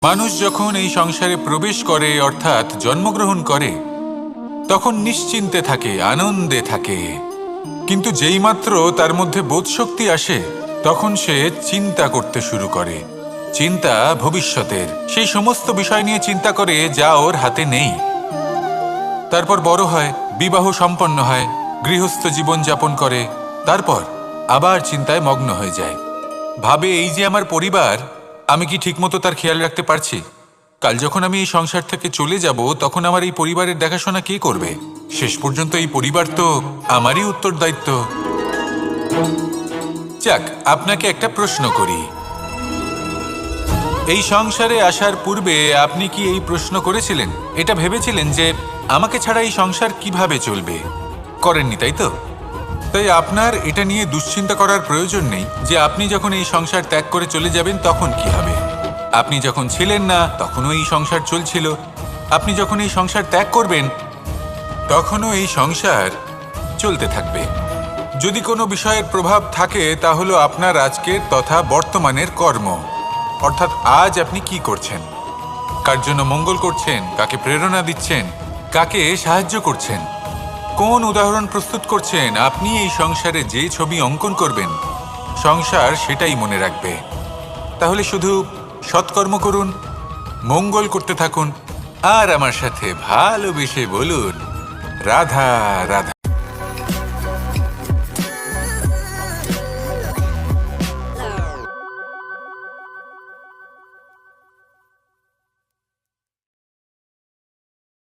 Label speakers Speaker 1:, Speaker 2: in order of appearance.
Speaker 1: মানুষ যখন এই সংসারে প্রবেশ করে অর্থাৎ জন্মগ্রহণ করে তখন নিশ্চিন্তে থাকে, আনন্দে থাকে। কিন্তু যেইমাত্র তার মধ্যে বোধশক্তি আসে তখন সে চিন্তা করতে শুরু করে। চিন্তা ভবিষ্যতের, সেই সমস্ত বিষয় নিয়ে চিন্তা করে যা ওর হাতে নেই। তারপর বড় হয়, বিবাহ সম্পন্ন হয়, গৃহস্থ জীবন যাপন করে, তারপর আবার চিন্তায় মগ্ন হয়ে যায়। ভাবে এই যে আমার পরিবার, আমি কি ঠিকমতো তার খেয়াল রাখতে পারছি? কাল যখন আমি এই সংসার থেকে চলে যাব তখন আমার এই পরিবারের দেখাশোনা কে করবে? শেষ পর্যন্ত এই পরিবার তো আমারই উত্তরদায়িত্ব। যাক, আপনাকে একটা প্রশ্ন করি। এই সংসারে আসার পূর্বে আপনি কি এই প্রশ্ন করেছিলেন, এটা ভেবেছিলেন যে আমাকে ছাড়া এই সংসার কিভাবে চলবে? করেননি, তাই তো? তাই আপনার এটা নিয়ে দুশ্চিন্তা করার প্রয়োজন নেই যে আপনি যখন এই সংসার ত্যাগ করে চলে যাবেন তখন কি হবে। আপনি যখন ছিলেন না তখনও এই সংসার চলছিল, আপনি যখন এই সংসার ত্যাগ করবেন তখনও এই সংসার চলতে থাকবে। যদি কোনো বিষয়ের প্রভাব থাকে তা হলো আপনার আজকের তথা বর্তমানের কর্ম, অর্থাৎ আজ আপনি কি করছেন, কার জন্য মঙ্গল করছেন, কাকে প্রেরণা দিচ্ছেন, কাকে সাহায্য করছেন, কোন উদাহরণ প্রস্তুত করছেন। আপনি এই সংসারে যে ছবি অঙ্কন করবেন সংসার সেটাই মনে রাখবে। তাহলে শুধু সৎকর্ম করুন, মঙ্গল করতে থাকুন, আর আমার সাথে ভালোবেসে বলুন রাধা রাধা।